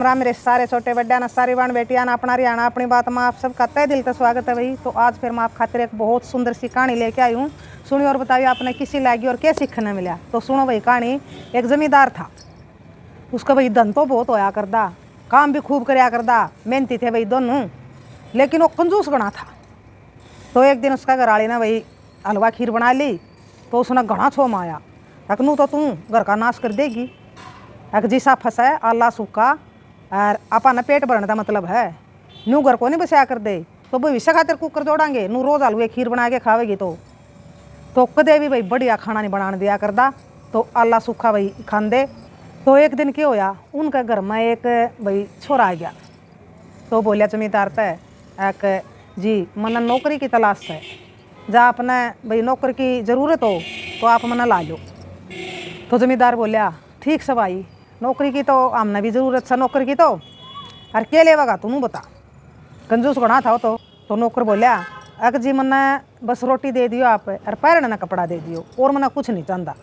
मेरे सारे छोटे बड्डा ना सारी बाण बेटिया ना अपना हरियाणा अपनी बात में आप सबका तय दिल से स्वागत है भाई। तो आज फिर मैं आप खातिर एक बहुत सुंदर सी कहानी लेके आई हूँ। सुनिए और बताइए आपने किसी लगी और क्या सीखने मिला। तो सुनो भाई कहानी। एक जमींदार था, उसका भाई धन तो बहुत होया करदा, काम भी खूब करया करदा, मेहनती थे भाई दोनों, लेकिन वो कंजूस बना था। तो एक दिन उसका घरवाली ने भाई हलवा खीर बना ली, तो उसने घना छोम आया, अकनू तो तू घर का नाश कर देगी, अक जिसा फंसा आला सूखा और आपा न पेट भरने का मतलब है, नू घर को नहीं बसाया कर दे तो भविष्य खातिर कुकर जोड़ांगे, नू रोज हलवे खीर बना के खावेगी तो कदे भी भाई बढ़िया खाना नहीं बनाने दिया करदा, तो आला सूखा भाई खांदे। तो एक दिन क्या होया, उनके घर में एक भाई छोरा आ गया। तो बोलिया जमींदार तय एक जी मन नौकरी की तलाश है, जहाँ अपने भाई नौकर की ज़रूरत हो तो आप मना ला लो। तो जमींदार बोलिया ठीक से भाई, नौकरी की तो हमने भी ज़रूरत है नौकर की, तो अरे क्या लेवागा तू बता, कंजूस बना था तो नौकर बोलिया अक जी मन्ना बस रोटी दे दियो आप, अरे पैरने ना कपड़ा दे दियो, और मना कुछ नहीं चाहता।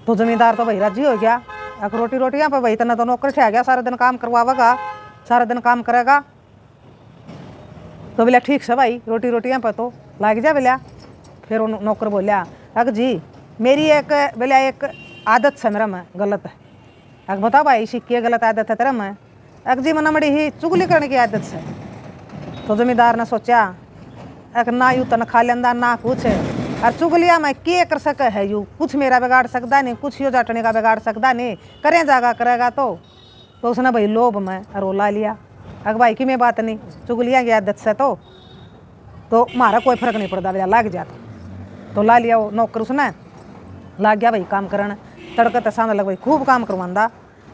तो जमींदार तो भाई राजी हो गया, अक रोटियाँ पर भाई इतना तो नौकर ठह गया, सारा दिन काम करवावेगा, सारा दिन काम करेगा। तो बोलिया ठीक से भाई रोटियाँ पर तो लाग जा बोलिया। फिर वो नौकर बोलिया अक जी मेरी एक बोलिया एक आदत है मेरा में गलत है, अक बता भाई सिक्की गलत आदत है तेरा में, अक जी मना मड़ी ही चुगली करने की आदत है। तो जमींदार ने सोचा अक ना यूँ तन खा लेंदा ना कुछ, और चुगलिया मैं क्या कर सके है, यू कुछ मेरा बिगाड़ सकता नहीं, कुछ यो जाटने का बिगाड़ सकता नहीं, करें जागा करेगा तो उसने भाई लोभ में और ला लिया, अक भाई की मैं बात नहीं, चुगलिया की आदत से तो मारा कोई फर्क नहीं पड़ता, भैया लाग जाता तो ला लिया। वो नौकर उसने लाग गया भाई काम करने, तड़के तो सामने लग भाई खूब काम करवांदा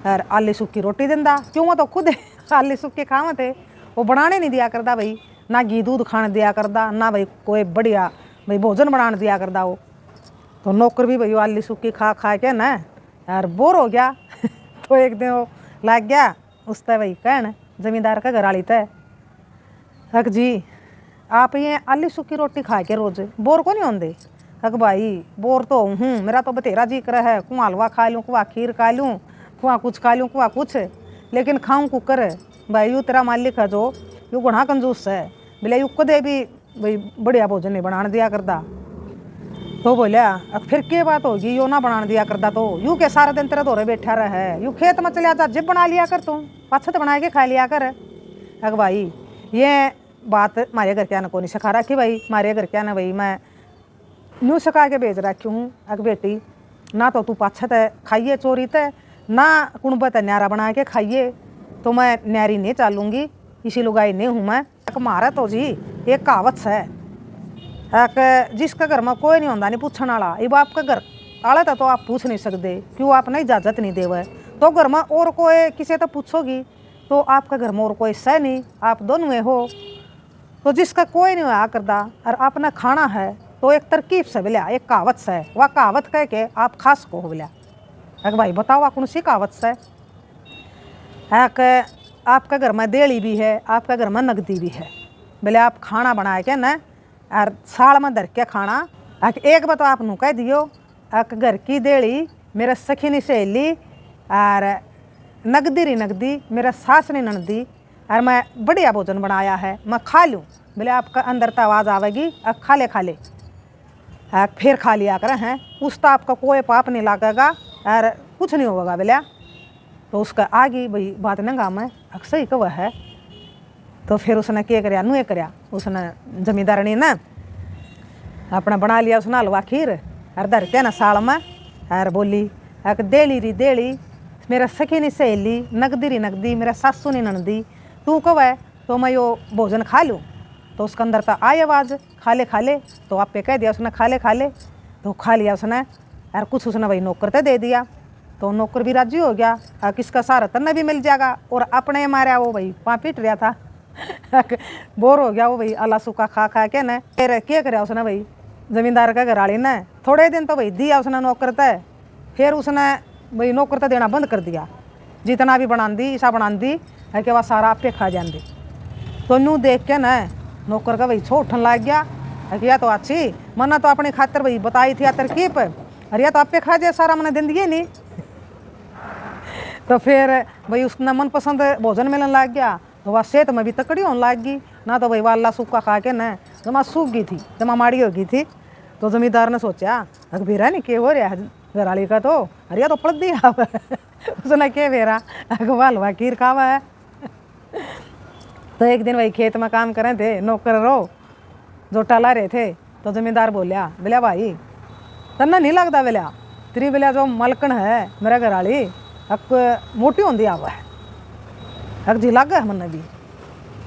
और आली सूखी रोटी देंदा, क्यों वो तो खुद आली सूखी खावे थे, वो बनाने नहीं दिया करता भाई, ना घी दूध खाने दिया करता, ना भाई कोई बढ़िया भाई भोजन बनाने दिया करता वो। तो नौकर भी भाई आली सूखी खा खा के ना यार बोर हो गया तो एक दिन वो लाग गया उससे भाई कहन जमींदार का घरवाली तय अक जी आप ये आली सूखी रोटी खा के रोज बोर को नहीं होंगे, अक भाई बोर तो हूँ, मेरा तो बतेरा जी कर है, कुआ हलवा खा लूँ, कुआ खीर खा लूँ, कुआ कुछ खा लूँ, कुआ कुछ, लेकिन खाऊँ कुकर भाई यू तेरा मालिक है जो यू गुणा कंजूस है, बोले यू कदे भी भाई बढ़िया भोजन नहीं बनाने दिया करता। तो बोलिया अब फिर क्या बात होगी, यो ना बनाने दिया करता तो यू के सारा दिन तेरे दौरे बैठा रहे, यू खेत में चले जा जिप बना लिया कर, तू पाछत बना के खा लिया कर। अक भाई ये बात हमारे घर क्या ने को नहीं सिखा रखी भाई, हमारे घर क्या ने भाई मैं न्यू सिखा के भेज रखी हूँ, अक बेटी ना तो तू पाछत खाइए चोरी ते, ना कुणबत न्यारा बना के खाइए, तो मैं न्यारी नहीं चालूँगी, इसी लुगाई नहीं हूँ मैं। अक मारा तो जी एक कहावत है, अक जिसका घर में कोई नहीं होता नहीं पूछने वाला, अब आपका घर आला था तो आप पूछ नहीं सकते, क्यों आपने इजाज़त नहीं देवे, तो घर में और कोई किसी तो पूछोगी तो आपका घर में और कोई सह नहीं, आप दोनों में हो। तो जिसका कोई नहीं होया करता और आपने खाना है तो एक तरकीब से बोलिया एक कहावत से, वह कहावत कह के आप खास को हो बोलिया। अक भाई बताओ कौन सी कहावत से, एक आपका घर में देली भी है, आपका घर में नकदी भी है, बोले आप खाना बना के न और साल में धर के खाना, एक बात आप नू कह दियो अक घर की देली मेरा सखी सहेली और नकदी री नकदी मेरा सास नहीं ननदी, और मैं बढ़िया भोजन बनाया है मैं खा लूँ, बोले आपका अंदर तो आवाज़ आवेगी अब खा ले फिर खा लिया करें हैं, उसका आपका कोई पाप नहीं लगेगा और कुछ नहीं होगा बोलिया। तो उसका आगे भाई बात नंगा में अक्सर ही कवा है। तो फिर उसने क्या कराया नू कराया, उसने जमींदार ने ना अपना बना लिया उसने हलवा खीर और धर के ना साल में और बोली अक देली री देली मेरा सखी नहीं सहेली, नकदी री नकदी मेरा सासू नहीं ननदी, तू कब है तो मैं यो भोजन खा लूँ। तो उसके अंदर तो आई आवाज़ खा ले, तो आप पे कह दिया उसने खा ले, तो खा लिया उसने और कुछ उसने भाई नौकर तो दे दिया, तो नौकर भी राजी हो गया, किसका सारा तन्ने भी मिल जाएगा, और अपने मारा वो भाई वहाँ पीट रहा था बोर हो गया वो भाई आला सूखा खा खा के न। फिर क्या कराया उसने भाई जमींदार का घरवाली ने थोड़े दिन तो भाई दिया उसने नौकर तय, फिर उसने भाई नौकर तो देना बंद कर दिया, जितना भी बना दी ईसा बना दी है कि वह सारा आपे खा जाती। तो नू देख के न नौकर का भाई छो उठन लग गया है कि या तो अच्छी मना तो अपनी खातर भाई बताई थी या तरकीब, अरे या तो आपे खा जाए सारा मैंने दिन दिए नहीं तो फिर भाई उसका मनपसंद भोजन मिलने लग गया, तो वह सेहत में भी तकड़ी होने लग गई ना। तो भाई वाला सूखा खा के न जमा सूख गई थी, जमा माड़ी हो गई थी। तो जमींदार ने सोचा अगर भेरा नहीं के हो रहा है घराली का, तो अरे तो पड़ दिया उसने के भेरा अगवा हलवा खीर खावा है। तो एक दिन वही खेत में काम करे थे नौकर रो जो टला रहे थे। तो जमींदार बोलिया बोलिया भाई तन्ना नहीं लगता बोलिया तेरी बोलिया जो मलकन है मेरा घराली अक मोटी होंगी आवा है अक जी लग है मन भी।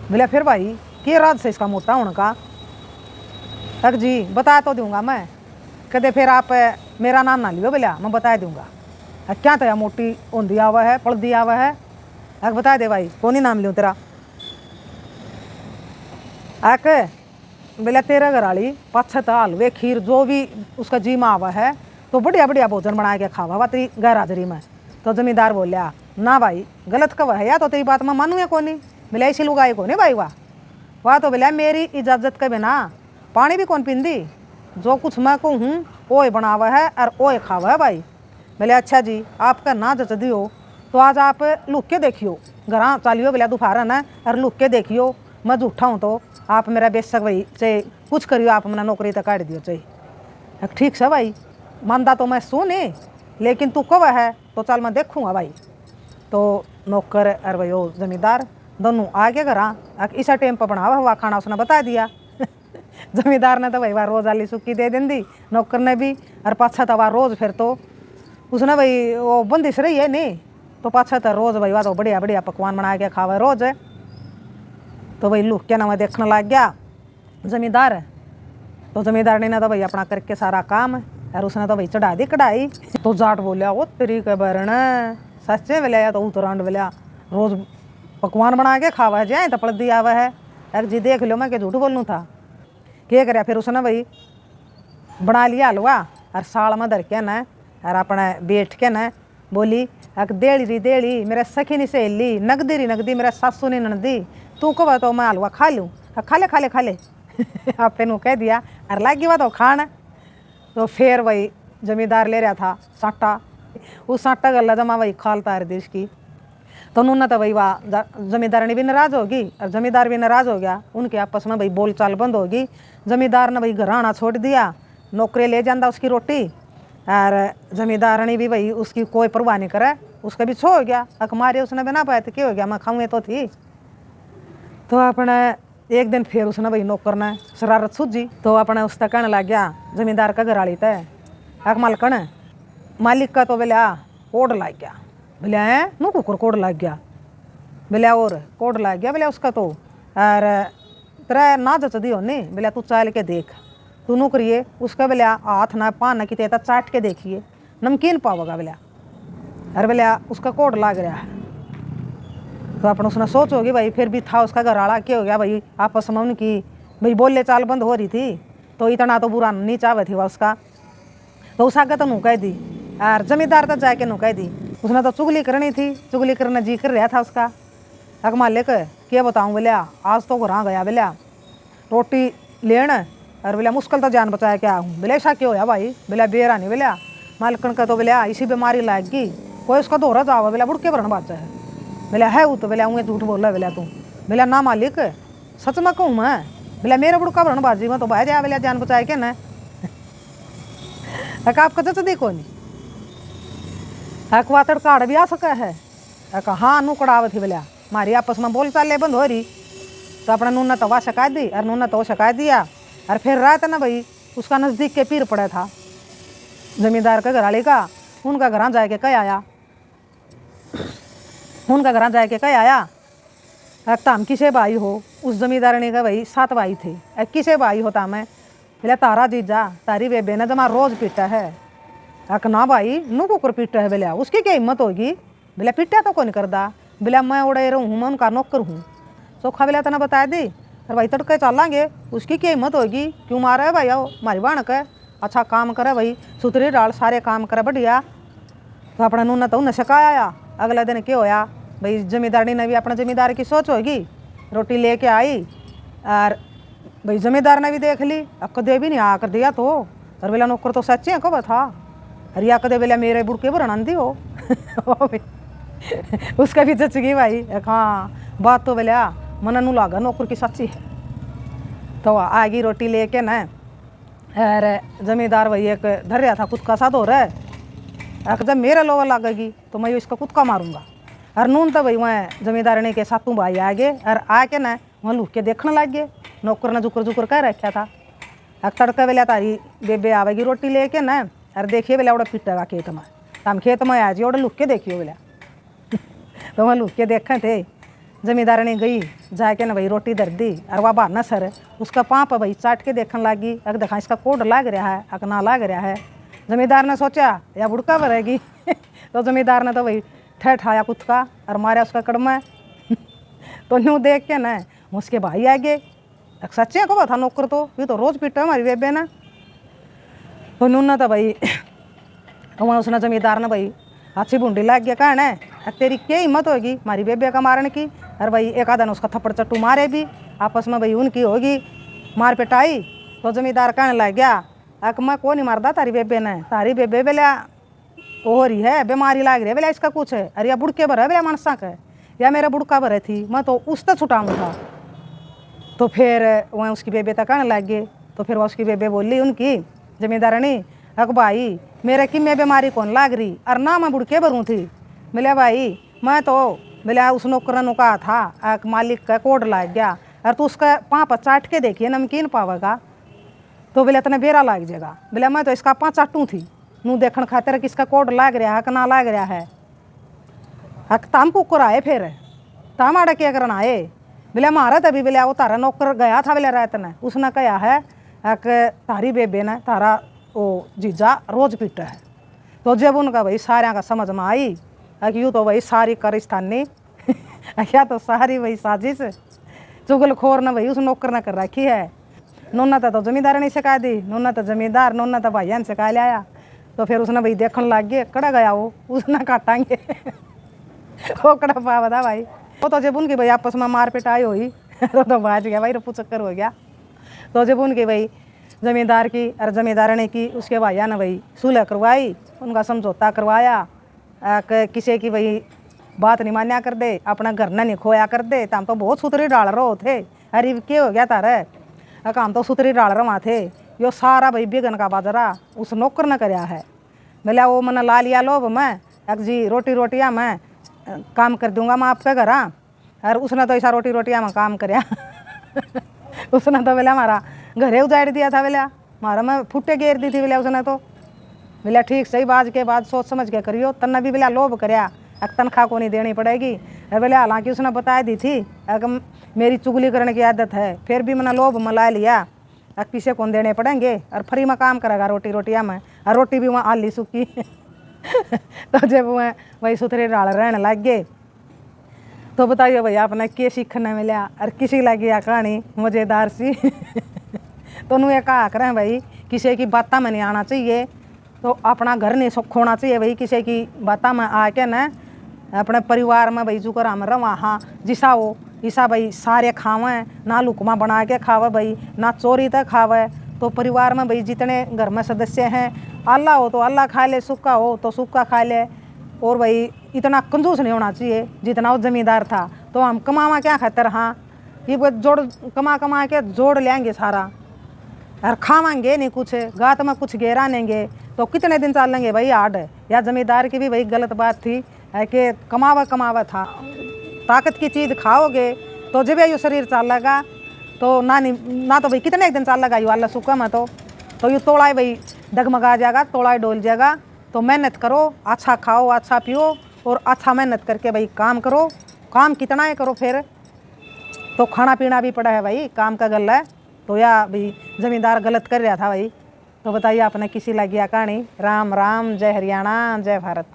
बोलिया फिर भाई के राज से इसका मोटा होने का? अक जी बता तो दूंगा मैं, कदे फिर आप मेरा नाम ना लियो बोलिया मैं बता दूंगा। क्या तो मोटी होंगी आवा है पड़दी आवा है? अक बता दे भाई कौन ही नाम लियो तेरा? अक बोलिया तेरा घराली पछत हलवे खीर जो भी उसका जी में आवा है तो बढ़िया बढ़िया भोजन बना के खावा वा तेरी गैर हाजरी में। तो जमींदार बोलिया ना भाई गलत कब है या तो तेरी बात में मानू है कौन? बोलिया इसी लुगाई को नहीं भाई वाह तो बोलिया मेरी इजाजत के बिना पानी भी कौन पींदी, जो कुछ मैं को हूँ वो ही बनावा है और वो ही खावा है भाई। बोले अच्छा जी आपका ना जच दियो तो आज आप लुक के देखियो घर चालियो बोलिया दोपहर न और लुक के देखियो, मैं झूठा हूँ तो आप मेरा बेशक भाई चाहे कुछ करियो आप मैंने नौकरी तक काट दियो चाहिए। ठीक है भाई मानदा तो मैं सुने लेकिन तू कब है तो चल मैं देखूँगा भाई। तो नौकर और भाई वो जमींदार दोनों आ गए घर। इस टाइम पर बनावा हुआ खाना उसने बता दिया। जमींदार ने तो भाई वाह रोज आली सूखी दे दी नौकर ने भी, और पाछा तो वाह रोज फिर तो उसने भाई वो बंदिश रही है नहीं तो पाछा तो रोज भाई वाह तो बढ़िया बढ़िया पकवान बना के खावा रोज। तो भाई लुक के ना देखने लग गया जमींदार। तो जमींदार ने तो भाई अपना करके सारा काम और उसने तो भाई चढ़ा दी कढ़ाई। तो जाट बोलिया वो तेरी के बरण सच्चे बोलिया तो उतरांड बोलिया रोज पकवान बना के खावा है जाए तो पड़ दिया हुआ है। अरे जी देख लो मैं क्या झूठ बोलूँ था क्या कराया। फिर उसने भाई बना लिया हलवा और साल में धर के न और अपने बैठ के न बोली अक देली री देली मेरे सखी नी सहेली नगदी री नगदी मेरा सासू नी ननदी तू कब तो मैं हलवा खा लूँ खा ले खा ले खा ले। आप तेन कह दिया और लगी हुआ तो खाना। तो फिर वही जमींदार ले रहा था साटा, उस साटा गला जमा वही खालता है देश की। तो उन्होंने तो भाई वाह जमींदार भी नाराज़ होगी और जमींदार भी नाराज़ हो गया, उनके आपस में भाई बोल चाल बंद होगी। जमींदार ने भाई घर आना छोड़ दिया, नौकरी ले जाता उसकी रोटी और जमींदार ने भी भाई उसकी कोई परवाह नहीं करे, उसका भी छो हो गया। अक मारे उसने बना पाया तो क्या हो गया मैं खाऊँगे तो थी। तो अपने एक दिन फिर उसने भाई नौकर ने शरारत सूझी तो अपने उस तक कहने लग गया जमींदार का घर आली तय अक मालकन मालिक का तो बोलिया कोड लग गया। बोलिया है नू कुकर कोड लग गया? बोलिया और कोड लग गया बोलिया उसका तो और तेरा ना जच दी होनी। बोलिया तू चाल के देख तू नू करिए उसका बोलिया हाथ ना पान ना किते चाट के देखिए नमकीन पाओगा बोलिया। अरे बोलिया उसका कोड लग रहा है। तो अपन उसने सोच होगी भाई फिर भी था उसका घर आला क्या हो गया भाई आपस में उनकी भाई बोले चाल बंद हो रही थी तो इतना तो बुरा नहीं चाहे थी वह उसका। तो उस आगे तो नू कह दी और जमींदार तक जाके नू कह दी। उसने तो चुगली करनी थी, चुगली करना जी कर रहा था उसका। अक मालिक क्या बताऊँ बोलिया आज तो घर गया बोलिया रोटी लेन और बोलिया मुश्किल तो जान बचाया क्या हूँ। बोले ऐसा क्यों होया भाई? बोलिया बेरा नहीं बोलिया मालकन का तो बोलिया इसी बीमारी लग गई कोई उसका दोहरा जावा बोलिया बुढ़के भरन बाचा है। बोलिया है वो तो बोलिया उन्हें झूठ बोला बोलिया तू? बोलिया ना मालिक सच में कहूँ मैं। बोलिया मेरा बुढ़का भरन बाजी में तो भाई जा बोलिया जान बचाए क्या न। आपका जच दी को नहीं एक वातड़ काड़ भी आ सका है। हाँ नू कड़ाव थी बोलिया मारी आपस में बोल चाल बंद हो रही तो अपना नूना तो वह शिकायत दी और नूना तो शिकायत दिया। और फिर रात ना भाई उसका नज़दीक के पीर पड़ा था जमींदार का घराली का, उनका घर जाके कह आया उनका घर जाके कह आया ताम किसे भाई हो? उस जमींदार ने कहा भाई 7 भाई थे। किसे भाई होता मैं? बोले तारा जीजा तारी बेबे ने जमा रोज पीटा है। अक ना भाई नू कुकर पीटा है। बोलिया उसकी क्या हिम्मत होगी? बोले पीटा तो कौन करदा? बोला मैं उड़े रहूँ मैं उनका नौकर हूँ। सोखा बोला तना बता दी अरे भाई तड़के चलेंगे उसकी क्या हिम्मत होगी क्यों मारा है भाई? आओ मारी बाणक है अच्छा काम करे भाई सुथरी डाल सारे काम करे बढ़िया। तो अपना नूना तो उन्हें शिकाया। अगले दिन क्या होया भाई जमींदारी ने भी अपने जमींदार की सोच होगी रोटी लेके आई और भाई जमींदार ने भी देख ली कदे भी नहीं आ कर दिया तो। और बोला नौकर तो सच्चे कब था? अरे या कदे बोला मेरे बुढ़के भरना दी हो। उसका भी जच गई भाई। हाँ बात तो बोलिया मन नू लागा नौकर की सच्ची है। तो आ गई रोटी लेके ना, अरे जमींदार भाई एक धर रहा था कुत्का सा, तो रहे जब मेरे लोवा लगेगी तो मैं इसका कुत्का मारूंगा। और नून तो भाई मैं जमींदारनी के सातों भाई आगे और आके ना वहाँ लुक के देखने लग गए। नौकर ने जुकर जुकर कह रखा था। तड़का बेला तारी बेबे आवेगी रोटी लेके ना, और देखिए बेला उड़ा पिटेगा खेत में, तो हम खेत में आ जाइए उड़ा लुक के देखियो बेला। तो वहाँ लुक के देखे थे। जमींदारनी गई जाके ना भाई रोटी धर दी, और वह बहाना सर उसका पाँप भाई चाट के देखने लगी। अगर देखा इसका कोड लाग रहा है अगर ना लाग रहा है। जमींदार ने सोचा या बुड़का भरेगी। तो जमींदार ने तो भाई ठहठाया कुत्का और मारा उसका कड़मा। तो न्यू देख के ना उसके भाई आगे सच्चे को था नौकर, तो ये तो रोज पीटा हमारी बेबे ना। तो नून ना तो भाई वहाँ उसने जमींदार ने भाई अच्छी बूंदी लाग गया कहना है तेरी क्या हिम्मत होगी हमारी बेबे का मारने की। और भाई एक आधा ने उसका थप्पड़ चट्टू मारे भी, आपस में भाई उनकी होगी मार पिटाई। तो जमींदार कहने लग गया अक मैं को नहीं मारदा तारी बेबे ने, तारी बेबे बेला हो रही है बीमारी लाग रही है बेला इसका कुछ है, अरे या बुड़के भरे बेला मनसा का या मेरा बुड़का भरे थी मैं तो उस तक छुटाऊँगा। तो फिर वह उसकी बेबे तक कहने लग गए। तो फिर वह उसकी बेबे बोली उनकी जमींदारनी अक भाई मेरे की मैं बीमारी कौन लाग रही और ना मैं बुड़के भरूँ थी। मिले भाई मैं तो मिला उस नौकर ने कहा था अक मालिक का कोड लाग गया और तू उसका पाँव पर चाट के देखिए नमकीन पावेगा तो बोले इतना बेरा लाग जाएगा। बोले मैं तो इसका पाँव चाटूँ थी नू देखने खातिर कि इसका कोड लाग रहा है कि ना लाग रहा है। हक ताम कुकर आए फिर ताम आड़ा क्या करना आए। बोले मारा तभी बोले वो तारा नौकर गया था बोले रात ने, उसने कहा है कि तारी बेबे ने तारा वो जीजा रोज पीटा है। तो जब उनका भाई सारे का समझ में आई कि यूँ तो भाई सारी करिस्तानी क्या तो सारी भाई साजिश चुगलखोर ने भाई उस नौकर ने कर रखी है। नोना तो जमींदार ने सिखा दी, नोना तो जमींदार नोना तो भाइया ने सिखा लिया। तो फिर उसने भाई देखने लग गए कड़ा गया वो उसने काटांगे वो कड़ा पावा था भाई। वो तो जब उनकी भाई आपस में मार पिटाई हुई तो भाज गया भाई रफू चक्कर हो गया। तो जब उनकी भाई जमींदार की और जमींदारनी की उसके भाइया ने भाई सुलह करवाई, उनका समझौता करवाया कि किसी की भाई बात नहीं मान्या कर दे, अपना घर न नहीं खोया कर दे। तो हम तो बहुत सुतरी डाल रहे थे, अरे क्या हो गया तारे हम तो सुतरी डाल रहे थे। यो सारा भाई बेगन का बाजरा उस नौकर ने कराया है। बोला वो मैंने ला लिया लोभ मैं अक जी रोटी रोटियाँ मैं काम कर दूंगा मैं आपके घर। और उसने तो ऐसा रोटी रोटियाँ में काम कराया उसने तो बोला हमारा घरे उजाड़ दिया था, बोला हमारा मैं फुटे घेर दी थी बोला उसने। तो बोला ठीक सही बाज के बाद सोच समझ के करियो, तन्ना भी बोला लोभ कराया तनख्वाह को नहीं देनी पड़ेगी। बोले हालांकि उसने बता दी थी अगर मेरी चुगली करने की आदत है फिर भी मैंने लोभ मला लिया अब पीछे कौन देने पड़ेंगे और फ्री में काम करेगा रोटी रोटियाँ में, और रोटी भी वहाँ आली सूखी तो जब वह वही सुथरे डाल रहने लग गए तो बताइए भैया आपने क्या सीखने मिला और किसी लगी या कहानी मज़ेदार सी तो उन्होंने कहा करें भाई किसी की बातों में नहीं आना चाहिए, तो अपना घर नहीं सुख होना चाहिए भाई। किसी की बातों में आके न अपने परिवार में भाई जुकर हम रवा हाँ जिसा हो ईसा भाई सारे खावें ना लुकमा बना के खावे भाई ना चोरी तक खावे। तो परिवार में भाई जितने घर में सदस्य हैं अल्लाह हो तो अल्लाह खा ले, सूखा हो तो सूखा खा ले। और भाई इतना कंजूस नहीं होना चाहिए जितना वो जमींदार था। तो हम कमावा क्या खातर हाँ ये जोड़ कमा कमा के जोड़ लेंगे सारा और खावांगे नहीं कुछ गात में कुछ गेरा लेंगे तो कितने दिन चल लेंगे भाई आड। या जमींदार की भी भाई गलत बात थी कि कमावा था, ताकत की चीज़ खाओगे तो जब ये शरीर चलेगा तो ना तो भाई कितने एक दिन चलेगा यू अल्लाह सुकम है तो यू तोड़ा भाई डगमगा जाएगा, तोड़ा डोल जाएगा। तो मेहनत करो, अच्छा खाओ, अच्छा पियो और अच्छा मेहनत करके भाई काम करो। काम कितना है करो फिर तो खाना पीना भी पड़ा है भाई, काम का गल है। तो या भाई जमींदार गलत कर रहा था भाई। तो बताइए आपने किसी लगी कहानी। राम राम, जय हरियाणा, जय भारत।